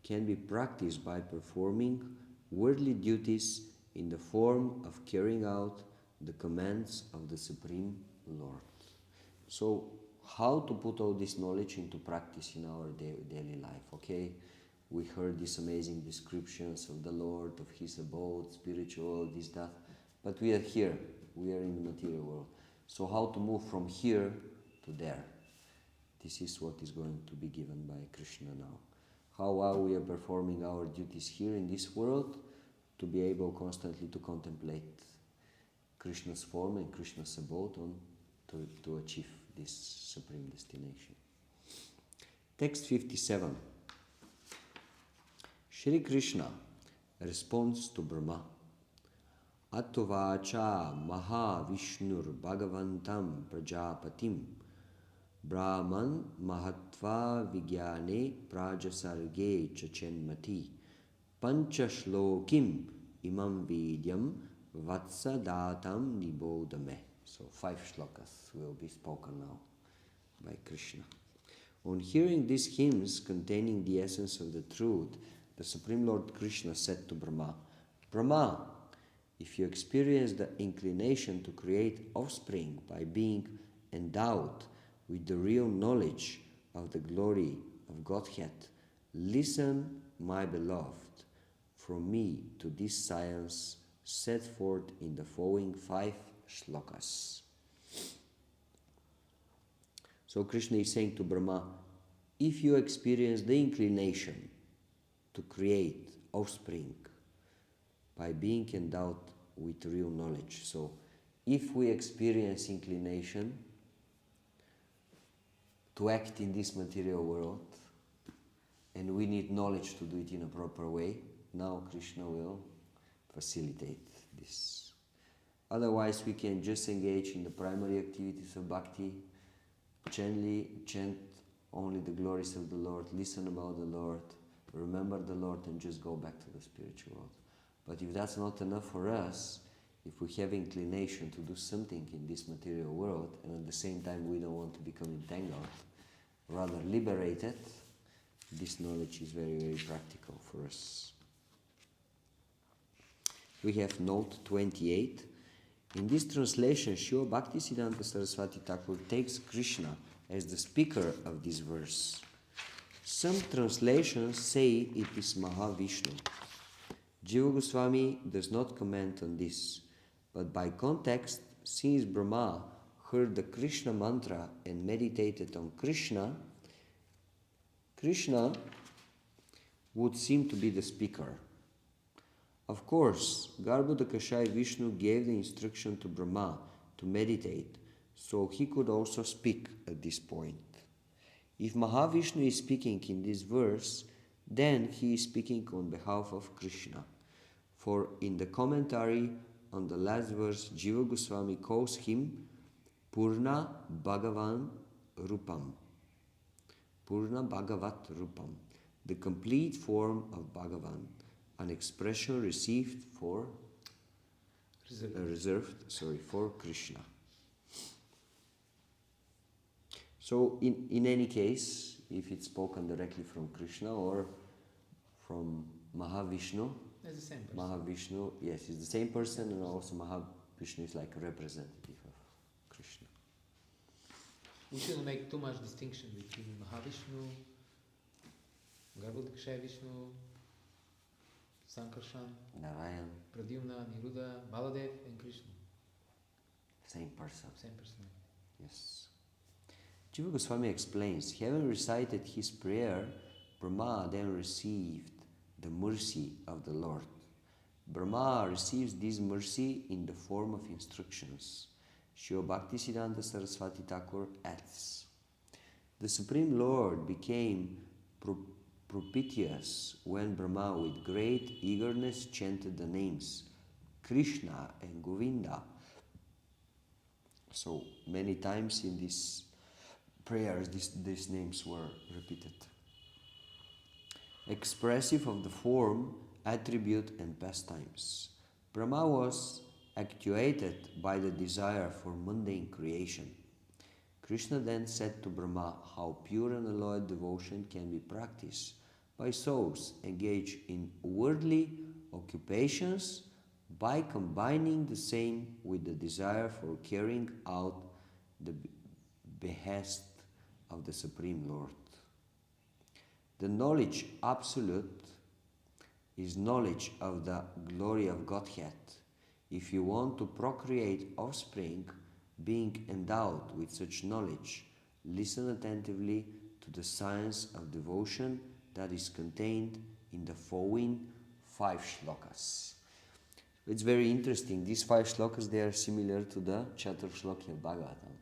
can be practiced by performing worldly duties in the form of carrying out the commands of the Supreme Lord. So, how to put all this knowledge into practice in our daily life, okay? We heard these amazing descriptions of the Lord, of his abode, spiritual, this, that. But we are here. We are in the material world. So how to move from here to there? This is what is going to be given by Krishna now. How while we are performing our duties here in this world, to be able constantly to contemplate Krishna's form and Krishna's abode to achieve this supreme destination. Text 57. Shri Krishna responds to Brahma. Attovacha Maha Vishnur Bhagavantam Prajapatim Brahman Mahatva Vigyane Prajasarge Chachenmati Pancha Shlokim Imam Vidyam Vatsadatam Nibodame. So 5 shlokas will be spoken now by Krishna. On hearing these hymns containing the essence of the truth, the Supreme Lord Krishna said to Brahma, Brahma, if you experience the inclination to create offspring by being endowed with the real knowledge of the glory of Godhead, listen, my beloved, from me to this science set forth in the following 5 shlokas. So Krishna is saying to Brahma, if you experience the inclination to create offspring by being endowed with real knowledge. So, if we experience inclination to act in this material world, and we need knowledge to do it in a proper way, now Krishna will facilitate this. Otherwise, we can just engage in the primary activities of bhakti, chant only the glories of the Lord, listen about the Lord, remember the Lord, and just go back to the spiritual world. But if that's not enough for us, if we have inclination to do something in this material world, and at the same time we don't want to become entangled, rather liberated, this knowledge is very, very practical for us. We have note 28. In this translation, Srila Bhaktisiddhanta Saraswati Thakur takes Krishna as the speaker of this verse. Some translations say it is Mahavishnu. Jiva Goswami does not comment on this, but by context, since Brahma heard the Krishna mantra and meditated on Krishna, Krishna would seem to be the speaker. Of course, Garbhodakashai Vishnu gave the instruction to Brahma to meditate, so he could also speak at this point. If Mahavishnu is speaking in this verse, then he is speaking on behalf of Krishna. For in the commentary on the last verse, Jiva Goswami calls him Purna Bhagavan Rupam. Purna Bhagavat Rupam, the complete form of Bhagavan, an expression reserved for Krishna. So in any case, if it's spoken directly from Krishna or from Mahavishnu, It's the same person. Mahavishnu, yes, is the same person, and also Mahavishnu is like a representative of Krishna. We shouldn't make too much distinction between Mahavishnu, Garbhodakashaya Vishnu, Sankarshan, Narayan, Pradyumna, Niruddha, Baladev, and Krishna. same person. Same person. Yes. Jiva Goswami explains, having recited his prayer, Brahma then received the mercy of the Lord. Brahma receives this mercy in the form of instructions. Srila Bhaktisiddhanta Saraswati Thakur adds, the Supreme Lord became propitious when Brahma with great eagerness chanted the names Krishna and Govinda. So many times in these prayers these names were repeated. Expressive of the form, attribute and pastimes. Brahma was actuated by the desire for mundane creation. Krishna then said to Brahma how pure and alloyed devotion can be practiced by souls engaged in worldly occupations by combining the same with the desire for carrying out the behest of the Supreme Lord. The knowledge absolute is knowledge of the glory of Godhead. If you want to procreate offspring, being endowed with such knowledge, listen attentively to the science of devotion that is contained in the following 5 shlokas. It's very interesting. These 5 shlokas, they are similar to the Chatur Shloki of Bhagavatam.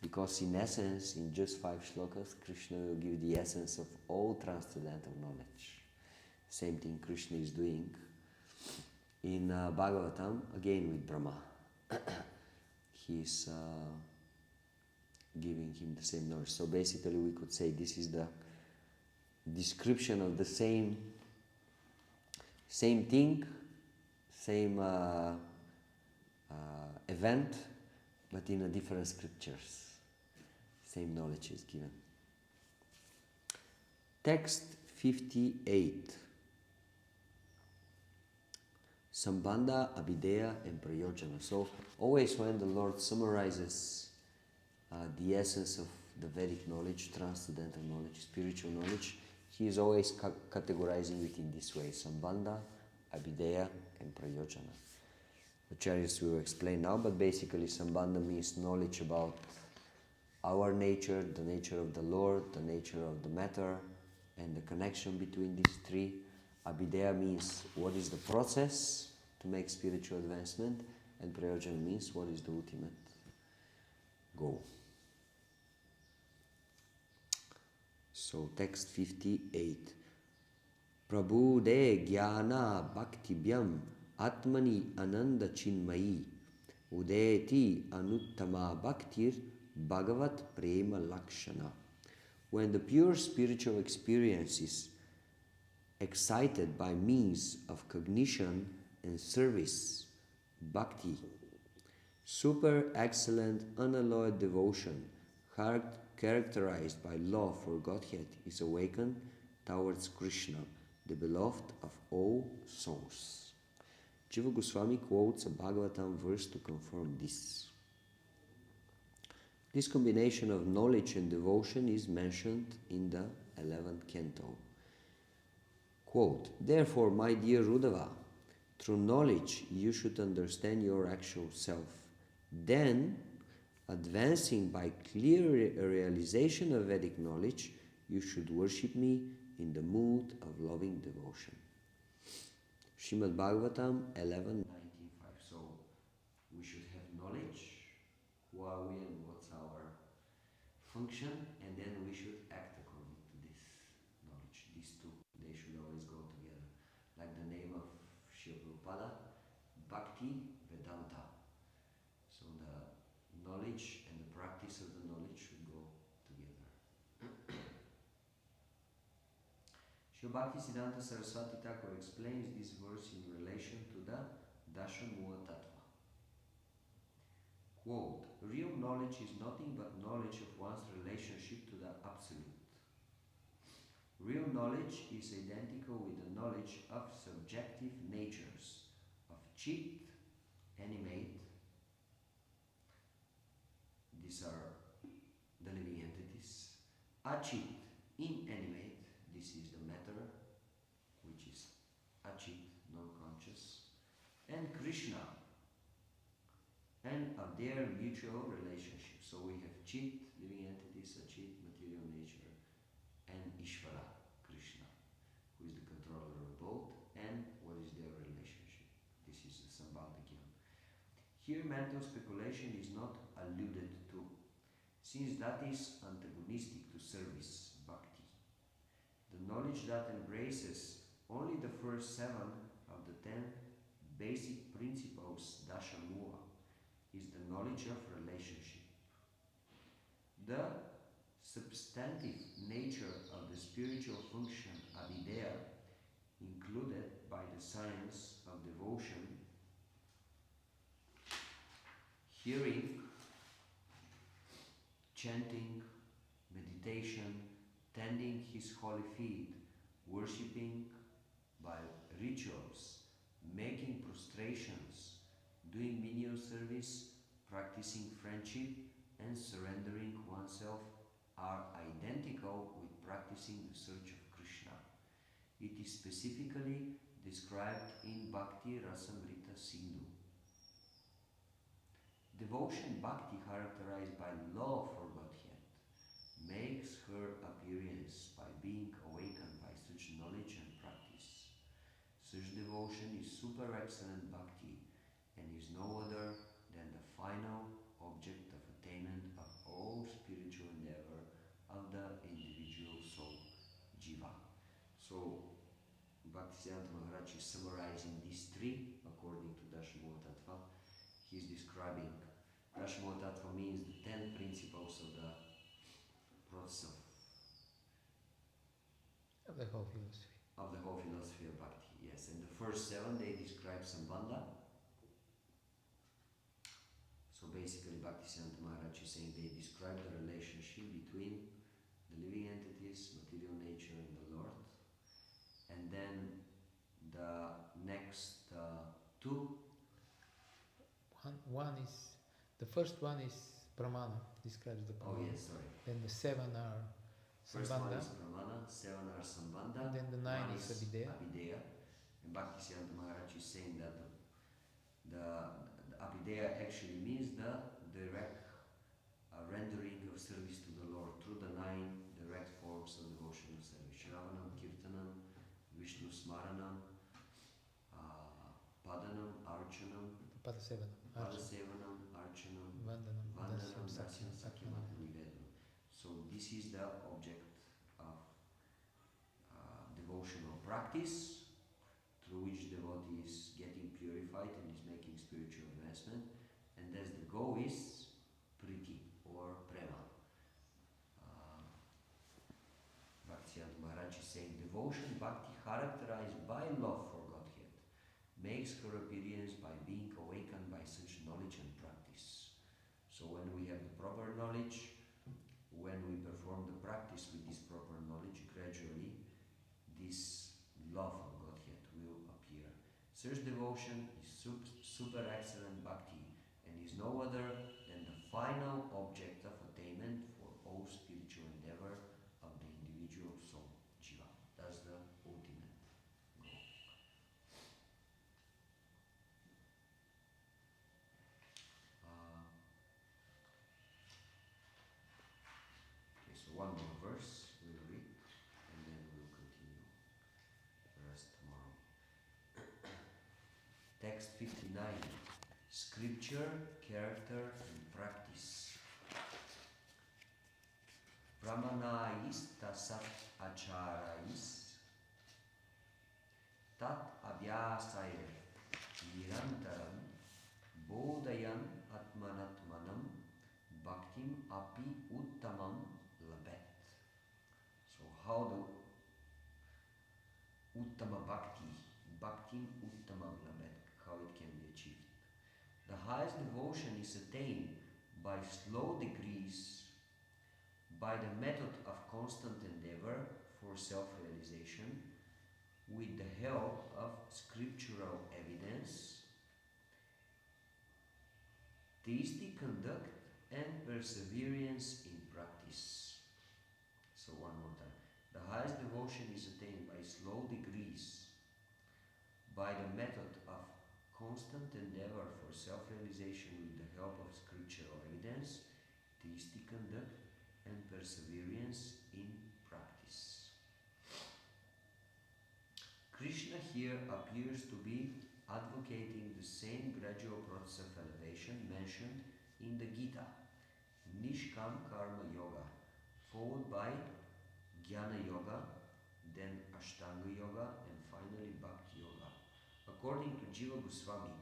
Because in essence, in just 5 shlokas, Krishna will give the essence of all transcendental knowledge. Same thing Krishna is doing in Bhagavatam, again with Brahma. He's giving him the same knowledge. So basically we could say this is the description of the same thing, same event, but in a different scriptures. Same knowledge is given. Text 58. Sambandha, Abhideya and Prayojana. So always when the Lord summarizes the essence of the Vedic knowledge, transcendental knowledge, spiritual knowledge, he is always categorizing it in this way. Sambandha, Abhideya and Prayojana. The Acharyas will explain now, but basically Sambandha means knowledge about our nature, the nature of the Lord, the nature of the matter, and the connection between these three. Abhideya means what is the process to make spiritual advancement, and Prayojana means what is the ultimate goal. So text 58. Prabhude jnana bhaktibhyam atmani ananda chinmayi udeti anuttama bhaktir bhagavat prema lakshana. When the pure spiritual experience is excited by means of cognition and service, bhakti, super excellent unalloyed devotion characterized by love for Godhead is awakened towards Krishna, the beloved of all souls. Jiva Goswami quotes a Bhagavatam verse to confirm this. This combination of knowledge and devotion is mentioned in the 11th canto. Quote, therefore, my dear Rudava, through knowledge you should understand your actual self. Then, advancing by clear realization of Vedic knowledge, you should worship me in the mood of loving devotion. Srimad Bhagavatam 11:19:5. So, we should have knowledge, who are we and what's our function, and then we should act according to this knowledge. These two, they should always go together. Like the name of Srila Prabhupada, Bhakti Vedanta. So the knowledge and the practice of the knowledge should go together. Srila Bhaktisiddhanta Saraswati Thakur explains this verse in relation to the Dashamula Tattva. Quote, real knowledge is nothing but knowledge of one's relationship to the Absolute. Real knowledge is identical with the knowledge of subjective natures of Chit, animate, these are the living entities, Achit, inanimate, this is the matter, which is Achit, non-conscious, and Krishna, and of their mutual relationship. So we have Chit, living entities, Achit, material nature, and Ishvara, Krishna, who is the controller of both, and what is their relationship. This is the Sambandha Gyan. Here mental speculation is not alluded to, since that is antagonistic to service, bhakti. The knowledge that embraces only the first 7 of the 10 basic principles, dashamula, is the knowledge of relationship. The substantive nature of the spiritual function, abhideya, included by the science of devotion, hearing, chanting, meditation, tending his holy feet, worshipping by rituals, making prostrations, doing menial service, practicing friendship, and surrendering oneself are identical with practicing the search of Krishna. It is specifically described in Bhakti Rasamrita Sindhu. Devotion bhakti characterized by love for Godhead makes her appearance by being awakened by such knowledge and practice. Such devotion is super excellent bhakti and is no other than the final object of attainment of all spiritual endeavor of the individual soul, jiva. So, Bhaktisiddhanta Maharaj is summarizing these three according to Dashamula Tattva. He is describing Dashamula Tattva means the 10 principles of the process Of the whole philosophy. Of the whole philosophy of Bhakti, yes. And the first 7, they describe Sambandha. So basically, Bhaktisiddhanta Maharaj is saying they describe the relationship between the living entities, material nature, and the Lord. And then the next 2. One is, the first one is Pramana, describes the Pramana. Oh yes, sorry. Then the 7 are First Sambandha. 1 is Pramana, 7 are Sambandha. And then the 9 is Abhideya. And Bhaktisiddhanta Maharaj is saying that the Abhideya actually means the direct rendering of service to the Lord through the 9 direct forms of devotional service: Shravanam, Kirtanam, Vishnu Smaranam, Padanam, Archanam, Padasevanam, Archanam, Vandanam, Dasyam, Sakyam, Nivedanam. So this is the object of devotional practice, through which devotee is getting purified and is making spiritual advancement, and thus the goal is priti or prema. Bhaktivedanta Maharaj is saying devotion, bhakti characterized by love for Godhead, makes her appearance by being awakened by such knowledge and practice. So when we have the proper knowledge, when we perform the practice with this proper knowledge, gradually this love of Godhead will appear. Such devotion is super excellent bhakti and is no other than the final object of attainment for all spiritual endeavor of the individual soul, jiva. That's the ultimate goal. Okay, so one more verse we'll read, and then we'll continue the rest tomorrow. Text 59. Scripture, character, and practice. Pramanais tasat acharais tat abhyasair nirantaram bodayan atmanatmanam bhaktim api uttamam labet. So how the uttama bhaktim uttamam labet, how it can be achieved. The highest devotion is attained by slow degrees, by the method of constant endeavor for self-realization, with the help of scriptural evidence, theistic conduct, and perseverance in practice. So one more time. The highest devotion is attained by slow degrees, by the method of constant endeavor for self-realization with the help of scriptural evidence, theistic conduct, and perseverance in practice. Krishna here appears to be advocating the same gradual process of elevation mentioned in the Gita, Nishkam Karma Yoga, followed by Jnana Yoga, then Ashtanga Yoga, and finally Bhakti Yoga. According to Jiva Goswami,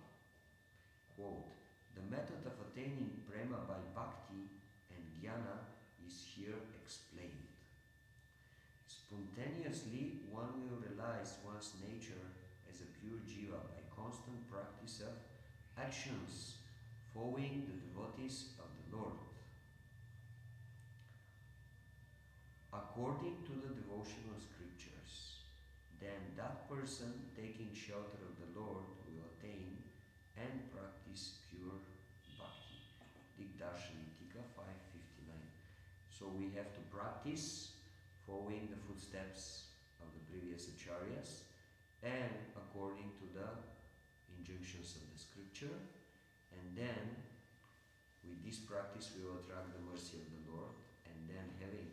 quote, the method of attaining prema by bhakti and jnana is here explained. Spontaneously, one will realize one's nature as a pure jiva by constant practice of actions following the devotees of the Lord. According to the devotional scriptures, then that person taking shelter of the Lord will attain and practice pure bhakti. Digdarshani Tika 559. So we have to practice following the footsteps of the previous acharyas and according to the injunctions of the scripture, and then with this practice we will attract the mercy of the Lord, and then having